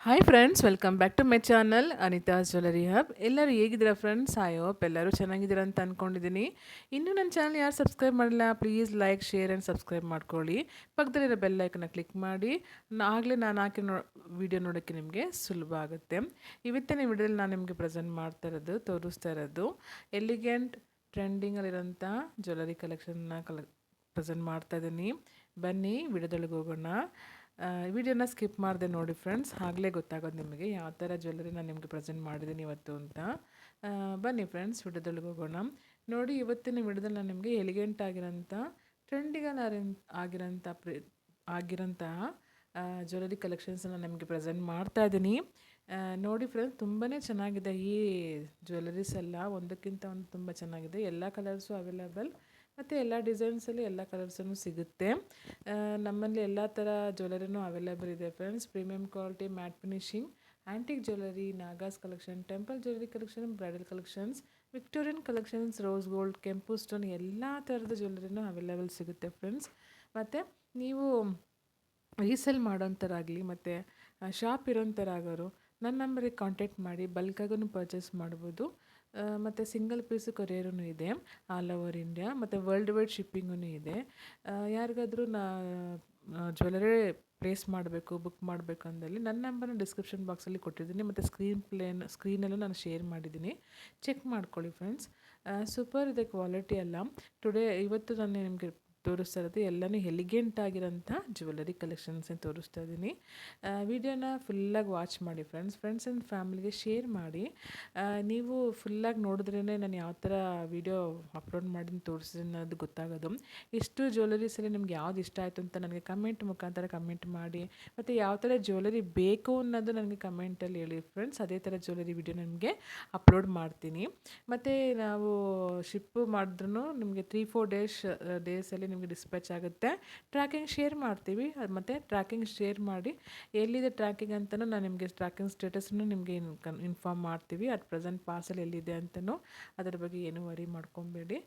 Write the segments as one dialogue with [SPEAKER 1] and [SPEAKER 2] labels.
[SPEAKER 1] Hi friends, welcome back to my channel Anita's jewellery hub. ಎಲ್ಲರೂ ಹೇಗಿದ್ದೀರಾ friends? I hope ಎಲ್ಲರೂ ಚೆನ್ನಾಗಿದ್ದೀರಾ ಅಂತ ಅಂದ್ಕೊಂಡಿದ್ದೀನಿ. ಇನ್ನೂ ನನ್ನ ಚಾನಲ್ ಯಾರು ಸಬ್ಸ್ಕ್ರೈಬ್ ಮಾಡಿಲ್ಲ, please like, share and subscribe ಮಾಡ್ಕೊಳ್ಳಿ. ಪಕ್ಕದಲ್ಲಿರೋ ಬೆಲ್ ಐಕನ್ನ ಕ್ಲಿಕ್ ಮಾಡಿ. ಆಗಲೇ ನಾನು ಹಾಕಿ ವಿಡಿಯೋ ನೋಡೋಕ್ಕೆ ನಿಮಗೆ ಸುಲಭ ಆಗುತ್ತೆ. ಇವತ್ತಿನ ವಿಡಿಯೋದಲ್ಲಿ ನಾನು ನಿಮಗೆ ಪ್ರೆಸೆಂಟ್ ತೋರಿಸ್ತಾ ಇರೋದು ಎಲಿಗೆಂಟ್ ಟ್ರೆಂಡಿಂಗಲ್ಲಿರೋಂಥ ಜ್ಯುವೆಲರಿ ಕಲೆಕ್ಷನ್ನ ಪ್ರೆಸೆಂಟ್ ಮಾಡ್ತಾ ಇದ್ದೀನಿ. ಬನ್ನಿ ವಿಡಿಯೋದೊಳಗೆ ಹೋಗೋಣ. ವಿಡಿಯೋನ ಸ್ಕಿಪ್ ಮಾಡಿದೆ ನೋಡಿ ಫ್ರೆಂಡ್ಸ್, ಆಗಲೇ ಗೊತ್ತಾಗೋದು ನಿಮಗೆ ಯಾವ ಥರ ಜ್ಯುವೆಲರಿ ನಾನು ನಿಮಗೆ ಪ್ರೆಸೆಂಟ್ ಮಾಡಿದ್ದೀನಿ ಇವತ್ತು ಅಂತ. ಬನ್ನಿ ಫ್ರೆಂಡ್ಸ್ ವಿಡಿಯೋದೊಳಗೆ ಹೋಗೋಣ. ನೋಡಿ, ಇವತ್ತಿನ ವಿಡಿಯೋದಲ್ಲಿ ನಾನು ನಿಮಗೆ ಎಲಿಗೆಂಟ್ ಆಗಿರೋಂಥ ಟ್ರೆಂಡಿಗಲ್ ಆಗಿರೋಂತಹ ಜ್ಯುವೆಲರಿ ಕಲೆಕ್ಷನ್ಸನ್ನು ನಿಮಗೆ ಪ್ರೆಸೆಂಟ್ ಮಾಡ್ತಾ ಇದ್ದೀನಿ. ನೋಡಿ ಫ್ರೆಂಡ್ಸ್, ತುಂಬಾ ಚೆನ್ನಾಗಿದೆ. ಈ ಜ್ಯುವೆಲರೀಸ್ ಎಲ್ಲ ಒಂದಕ್ಕಿಂತ ಒಂದು ತುಂಬ ಚೆನ್ನಾಗಿದೆ. ಎಲ್ಲ ಕಲರ್ಸು ಅವೈಲೇಬಲ್ ಮತ್ತು ಎಲ್ಲ ಡಿಸೈನ್ಸಲ್ಲಿ ಎಲ್ಲ ಕಲರ್ಸನ್ನು ಸಿಗುತ್ತೆ. ನಮ್ಮಲ್ಲಿ ಎಲ್ಲ ಥರ ಜ್ಯುವೆಲರಿನೂ ಅವೈಲೇಬಲ್ ಇದೆ friends. Premium quality, matte finishing, antique jewellery, Nagas collection, temple jewellery collection, bridal collections, Victorian collections, rose gold, ಕೆಂಪು ಸ್ಟೋನ್, ಎಲ್ಲ ಥರದ ಜ್ಯುವೆಲರಿನೂ ಅವೈಲೇಬಲ್ ಸಿಗುತ್ತೆ ಫ್ರೆಂಡ್ಸ್. ಮತ್ತು ನೀವು ರೀಸೇಲ್ ಮಾಡೋಂಥರಾಗಲಿ ಮತ್ತು ಶಾಪ್ ಇರೋಂಥರಾಗೋರು ನನ್ನ ನಂಬರಿಗೆ ಕಾಂಟ್ಯಾಕ್ಟ್ ಮಾಡಿ ಬಲ್ಕಾಗೂ ಪರ್ಚೇಸ್ ಮಾಡ್ಬೋದು. ಮತ್ತು ಸಿಂಗಲ್ ಪೀಸು ಕೊರಿಯರೂ ಇದೆ ಆಲ್ ಓವರ್ ಇಂಡಿಯಾ, ಮತ್ತು ವರ್ಲ್ಡ್ ವೈಡ್ ಶಿಪ್ಪಿಂಗೂ ಇದೆ. ಯಾರಿಗಾದರೂ ಜ್ಯುವೆಲರಿ ಪ್ಲೇಸ್ ಮಾಡಬೇಕು, ಬುಕ್ ಮಾಡಬೇಕು ಅಂದಲ್ಲಿ ನನ್ನ ನಂಬರ್ನ ಡಿಸ್ಕ್ರಿಪ್ಷನ್ ಬಾಕ್ಸಲ್ಲಿ ಕೊಟ್ಟಿದ್ದೀನಿ, ಮತ್ತು ಸ್ಕ್ರೀನಲ್ಲೂ ನಾನು ಶೇರ್ ಮಾಡಿದ್ದೀನಿ. ಚೆಕ್ ಮಾಡ್ಕೊಳ್ಳಿ ಫ್ರೆಂಡ್ಸ್. ಸೂಪರ್ ಇದೆ ಕ್ವಾಲಿಟಿ ಎಲ್ಲ. ಇವತ್ತು ನಾನು ನಿಮಗೆ ತೋರಿಸ್ತಾ ಇರೋದು ಎಲ್ಲನೂ ಎಲಿಗೆಂಟ್ ಆಗಿರೋಂಥ ಜ್ಯುವೆಲರಿ ಕಲೆಕ್ಷನ್ಸೇ ತೋರಿಸ್ತಾ ಇದ್ದೀನಿ. ವಿಡಿಯೋನ ಫುಲ್ಲಾಗಿ ವಾಚ್ ಮಾಡಿ ಫ್ರೆಂಡ್ಸ್ ಆ್ಯಂಡ್ ಫ್ಯಾಮಿಲಿಗೆ ಶೇರ್ ಮಾಡಿ. ನೀವು ಫುಲ್ಲಾಗಿ ನೋಡಿದ್ರೇ ನಾನು ಯಾವ ಥರ ವಿಡಿಯೋ ಅಪ್ಲೋಡ್ ಮಾಡಿ ತೋರಿಸಿದ್ರೆ ಅನ್ನೋದು ಗೊತ್ತಾಗೋದು. ಇಷ್ಟು ಜ್ಯುವೆಲರೀಸಲ್ಲಿ ನಿಮ್ಗೆ ಯಾವ್ದು ಇಷ್ಟ ಆಯಿತು ಅಂತ ನನಗೆ ಕಮೆಂಟ್ ಮುಖಾಂತರ ಕಮೆಂಟ್ ಮಾಡಿ, ಮತ್ತು ಯಾವ ಥರ ಜ್ಯುವೆಲರಿ ಬೇಕು ಅನ್ನೋದು ನನಗೆ ಕಮೆಂಟಲ್ಲಿ ಹೇಳಿ ಫ್ರೆಂಡ್ಸ್. ಅದೇ ಥರ ಜ್ಯುವೆಲರಿ ವಿಡಿಯೋ ನಿಮಗೆ ಅಪ್ಲೋಡ್ ಮಾಡ್ತೀನಿ. ಮತ್ತು ನಾವು ಶಿಪ್ಪು ಮಾಡಿದ್ರೂ ನಿಮಗೆ 3-4 ಡೇಸಲ್ಲಿ ನಿಮಗೆ ಡಿಸ್ಪ್ಯಾಚ್ ಆಗುತ್ತೆ. ಟ್ರ್ಯಾಕಿಂಗ್ ಶೇರ್ ಮಾಡ್ತೀವಿ, ಮತ್ತು ಟ್ರ್ಯಾಕಿಂಗ್ ಶೇರ್ ಮಾಡಿ ಎಲ್ಲಿದೆ ಟ್ರ್ಯಾಕಿಂಗ್ ಅಂತಲೂ ನಾನು ನಿಮಗೆ ಟ್ರ್ಯಾಕಿಂಗ್ ಸ್ಟೇಟಸ್ನು ನಿಮಗೆ ಇನ್ಫಾರ್ಮ್ ಮಾಡ್ತೀವಿ. ಅಟ್ ಪ್ರೆಸೆಂಟ್ ಪಾರ್ಸಲ್ ಎಲ್ಲಿದೆ ಅಂತಲೂ ಅದರ ಬಗ್ಗೆ ಏನೂ ವರಿ ಮಾಡ್ಕೊಬೇಡಿ.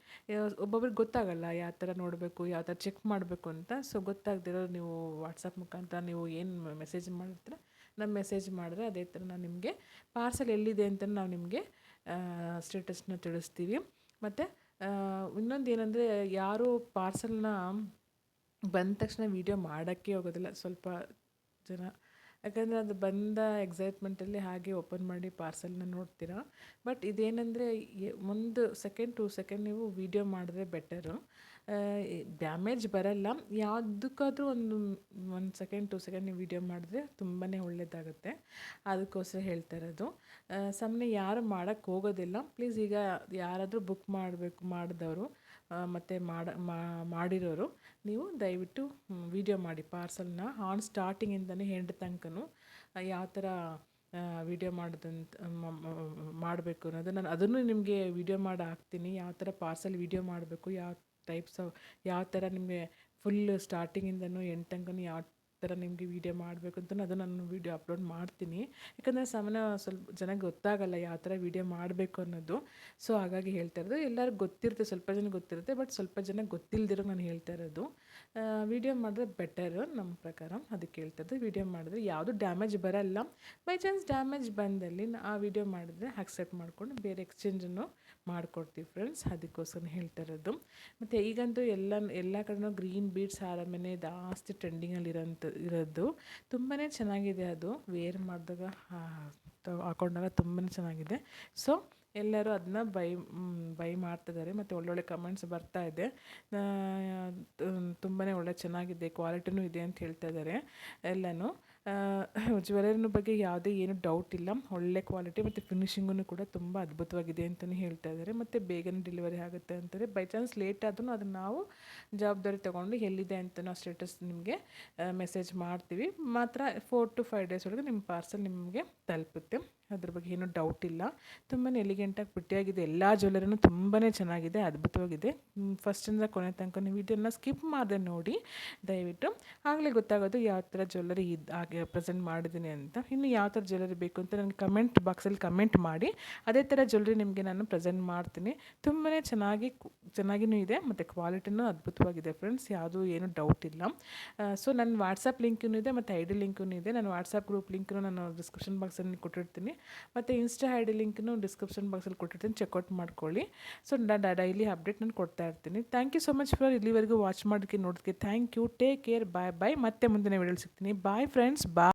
[SPEAKER 1] ಒಬ್ಬೊಬ್ರಿಗೆ ಗೊತ್ತಾಗಲ್ಲ ಯಾವ ಥರ ನೋಡಬೇಕು, ಯಾವ ಥರ ಚೆಕ್ ಮಾಡಬೇಕು ಅಂತ. ಸೊ ಗೊತ್ತಾಗದಿರೋ ನೀವು ವಾಟ್ಸಪ್ ಮುಖಾಂತರ ನೀವು ಏನು ಮೆಸೇಜ್ ಮಾಡಿರ್ತೀರ, ನಮ್ಮ ಮೆಸೇಜ್ ಮಾಡಿದ್ರೆ ಅದೇ ಥರ ನಾನು ನಿಮಗೆ ಪಾರ್ಸಲ್ ಎಲ್ಲಿದೆ ಅಂತ ನಾವು ನಿಮಗೆ ಸ್ಟೇಟಸ್ನ ತಿಳಿಸ್ತೀವಿ. ಮತ್ತು ಇನ್ನೊಂದು ಏನಂದರೆ, ಯಾರೂ ಪಾರ್ಸಲ್ನ ಬಂದ ತಕ್ಷಣ ವೀಡಿಯೋ ಮಾಡೋಕ್ಕೆ ಹೋಗೋದಿಲ್ಲ ಸ್ವಲ್ಪ ಜನ. ಯಾಕಂದರೆ ಅದು ಬಂದ ಎಕ್ಸೈಟ್ಮೆಂಟಲ್ಲಿ ಹಾಗೆ ಓಪನ್ ಮಾಡಿ ಪಾರ್ಸಲ್ನ ನೋಡ್ತೀರಾ. ಬಟ್ ಇದೇನೆಂದರೆ ಒಂದು ಸೆಕೆಂಡ್ 2 ಸೆಕೆಂಡ್ ನೀವು ವೀಡಿಯೋ ಮಾಡಿದ್ರೆ ಬೆಟರು. ಡ್ಯಾಮೇಜ್ ಬರಲ್ಲ. ಯಾವುದಕ್ಕಾದ್ರೂ ಒಂದು 1 ಸೆಕೆಂಡ್ 2 ಸೆಕೆಂಡ್ ನೀವು ವೀಡಿಯೋ ಮಾಡಿದ್ರೆ ತುಂಬಾ ಒಳ್ಳೆಯದಾಗುತ್ತೆ. ಅದಕ್ಕೋಸ್ಕರ ಹೇಳ್ತಾ ಇರೋದು. ಸುಮ್ಮನೆ ಯಾರು ಮಾಡೋಕ್ಕೆ ಹೋಗೋದಿಲ್ಲ ಪ್ಲೀಸ್. ಈಗ ಯಾರಾದರೂ ಬುಕ್ ಮಾಡಿದವರು ಮತ್ತು ಮಾಡಿರೋರು, ನೀವು ದಯವಿಟ್ಟು ವೀಡಿಯೋ ಮಾಡಿ ಪಾರ್ಸಲ್ನ ಆನ್ ಸ್ಟಾರ್ಟಿಂಗಿಂದನೇ ಎಂಡ್ ತನಕನೂ ಯಾವ ಥರ ವೀಡಿಯೋ ಮಾಡಬೇಕು ಅನ್ನೋದು ನಾನು ಅದನ್ನು ನಿಮಗೆ ವೀಡಿಯೋ ಮಾಡಿ ಹಾಕ್ತೀನಿ. ಯಾವ ಥರ ಪಾರ್ಸಲ್ ವೀಡಿಯೋ ಮಾಡಬೇಕು, ಯಾವ ಥರ ನಿಮಗೆ ಫುಲ್ ಸ್ಟಾರ್ಟಿಂಗಿಂದನೂ ಎಂಡ್ ತನಕನೂ ಯಾವ ಥರ ನಿಮಗೆ ವೀಡಿಯೋ ಮಾಡಬೇಕು ಅಂತ ಅದು ನಾನು ವೀಡಿಯೋ ಅಪ್ಲೋಡ್ ಮಾಡ್ತೀನಿ. ಯಾಕಂದರೆ ಸ್ವಲ್ಪ ಜನಕ್ಕೆ ಗೊತ್ತಾಗಲ್ಲ ಯಾವ ಥರ ವೀಡಿಯೋ ಮಾಡಬೇಕು ಅನ್ನೋದು. ಸೊ ಹಾಗಾಗಿ ಹೇಳ್ತಾ ಇರೋದು. ಎಲ್ಲರಿಗೂ ಗೊತ್ತಿರುತ್ತೆ, ಸ್ವಲ್ಪ ಜನ ಗೊತ್ತಿರುತ್ತೆ, ಬಟ್ ಸ್ವಲ್ಪ ಜನ ಗೊತ್ತಿಲ್ಲದಿರೋ ನಾನು ಹೇಳ್ತಾ ಇರೋದು. ವೀಡಿಯೋ ಮಾಡಿದ್ರೆ ಬೆಟರು ನಮ್ಮ ಪ್ರಕಾರ. ಅದಕ್ಕೆ ಹೇಳ್ತಾ ಇರೋದು. ವೀಡಿಯೋ ಮಾಡಿದ್ರೆ ಯಾವುದು ಡ್ಯಾಮೇಜ್ ಬರಲ್ಲ. ಬೈ ಚಾನ್ಸ್ ಡ್ಯಾಮೇಜ್ ಬಂದಲ್ಲಿ ಆ ವೀಡಿಯೋ ಮಾಡಿದ್ರೆ ಆಕ್ಸೆಪ್ಟ್ ಮಾಡಿಕೊಂಡು ಬೇರೆ ಎಕ್ಸ್ಚೇಂಜನ್ನು ಮಾಡಿಕೊಡ್ತೀವಿ ಫ್ರೆಂಡ್ಸ್. ಅದಕ್ಕೋಸ್ಕರ ಹೇಳ್ತಾ ಇರೋದು. ಮತ್ತು ಈಗಂತೂ ಎಲ್ಲ ಕಡೆನೂ ಗ್ರೀನ್ ಬೀಡ್ಸ್ ಹಾರಮೇಲೆ ಜಾಸ್ತಿ ಟ್ರೆಂಡಿಂಗಲ್ಲಿ ಇರೋದು. ತುಂಬಾ ಚೆನ್ನಾಗಿದೆ. ಅದು ವೇರ್ ಮಾಡಿದಾಗ ಹಾಕೊಂಡಾಗ ತುಂಬಾ ಚೆನ್ನಾಗಿದೆ. ಸೊ ಎಲ್ಲರೂ ಅದನ್ನ ಬೈ ಮಾಡ್ತಿದ್ದಾರೆ, ಮತ್ತು ಒಳ್ಳೊಳ್ಳೆ ಕಮೆಂಟ್ಸ್ ಬರ್ತಾ ಇದೆ. ತುಂಬಾ ಒಳ್ಳೆ ಚೆನ್ನಾಗಿದೆ, ಕ್ವಾಲಿಟಿನೂ ಇದೆ ಅಂತ ಹೇಳ್ತಾ ಇದ್ದಾರೆ ಎಲ್ಲನೂ. ಜ್ಯುವೆಲರಿನ ಬಗ್ಗೆ ಯಾವುದೇ ಏನು ಡೌಟ್ ಇಲ್ಲ. ಒಳ್ಳೆ ಕ್ವಾಲಿಟಿ ಮತ್ತು ಫಿನಿಶಿಂಗೂ ಕೂಡ ತುಂಬ ಅದ್ಭುತವಾಗಿದೆ ಅಂತಲೇ ಹೇಳ್ತಾ ಇದ್ದಾರೆ. ಮತ್ತು ಬೇಗನೆ ಡೆಲಿವರಿ ಆಗುತ್ತೆ ಅಂತಾರೆ. ಬೈ ಚಾನ್ಸ್ ಲೇಟ್ ಆದ್ರೂ ಅದನ್ನು ನಾವು ಜವಾಬ್ದಾರಿ ತೊಗೊಂಡು ಎಲ್ಲಿದೆ ಅಂತ ನಾವು ಸ್ಟೇಟಸ್ ನಿಮಗೆ ಮೆಸೇಜ್ ಮಾಡ್ತೀವಿ. ಮಾತ್ರ 4 to 5 ಡೇಸ್ ಒಳಗೆ ನಿಮ್ಮ ಪಾರ್ಸಲ್ ನಿಮಗೆ ತಲುಪುತ್ತೆ. ಅದ್ರ ಬಗ್ಗೆ ಏನೂ ಡೌಟ್ ಇಲ್ಲ. ತುಂಬಾ ಎಲಿಗೆಂಟಾಗಿ ಪುಟ್ಟಿಯಾಗಿದೆ. ಎಲ್ಲ ಜ್ಯುವೆಲರಿನೂ ತುಂಬಾ ಚೆನ್ನಾಗಿದೆ, ಅದ್ಭುತವಾಗಿದೆ. ಫಸ್ಟಿಂದ ಕೊನೆ ತನಕ ನೀವು ಇದನ್ನು ಸ್ಕಿಪ್ ಮಾಡದೆ ನೋಡಿ ದಯವಿಟ್ಟು. ಆಗಲೇ ಗೊತ್ತಾಗೋದು ಯಾವ ಥರ ಜ್ಯುವೆಲರಿ ಪ್ರೆಸೆಂಟ್ ಮಾಡಿದ್ದೀನಿ ಅಂತ. ಇನ್ನು ಯಾವ ಥರ ಜ್ಯುವೆಲರಿ ಬೇಕು ಅಂತ ನನಗೆ ಕಮೆಂಟ್ ಬಾಕ್ಸಲ್ಲಿ ಕಮೆಂಟ್ ಮಾಡಿ. ಅದೇ ಥರ ಜ್ಯುವೆಲರಿ ನಿಮಗೆ ನಾನು ಪ್ರೆಸೆಂಟ್ ಮಾಡ್ತೀನಿ. ತುಂಬಾ ಚೆನ್ನಾಗಿಯೂ ಇದೆ ಮತ್ತು ಕ್ವಾಲಿಟಿನೂ ಅದ್ಭುತವಾಗಿದೆ ಫ್ರೆಂಡ್ಸ್, ಯಾವುದೂ ಏನು ಡೌಟ್ ಇಲ್ಲ. ಸೊ ನನ್ನ ವಾಟ್ಸಪ್ ಲಿಂಕೂ ಇದೆ ಮತ್ತು ಐ ಡಿ ಲಿಂಕೂ ಇದೆ. ನಾನು ವಾಟ್ಸಪ್ ಗ್ರೂಪ್ ಲಿಂಕ್ನು ನಾನು ಡಿಸ್ಕ್ರಿಪ್ಷನ್ ಬಾಕ್ಸಲ್ಲಿ ಕೊಟ್ಟಿರ್ತೀನಿ, ಮತ್ತು ಇನ್ಸ್ಟಾ ಐ ಡಿ ಲಿಂಕ್ನು ಡಿಸ್ಕ್ರಿಪ್ಷನ್ ಬಾಕ್ಸಲ್ಲಿ ಕೊಟ್ಟಿರ್ತೀನಿ, ಚೆಕ್ಔಟ್ ಮಾಡ್ಕೊಳ್ಳಿ. ಸೊ ಡೈಲಿ ಅಪ್ಡೇಟ್ ನಾನು ಕೊಡ್ತಾ ಇರ್ತೀನಿ. Thank you so much for ಇಲ್ಲಿವರೆಗೂ ವಾಚ್ ಮಾಡೋದಕ್ಕೆ ನೋಡೋದಕ್ಕೆ. Thank you, take care, bye bye. ಮತ್ತೆ ಮುಂದಿನ ವಿಡಿಯೋಲಿ ಸಿಗ್ತೀನಿ. ಬಾಯ್ ಫ್ರೆಂಡ್ಸ್, ಬಾಯ್.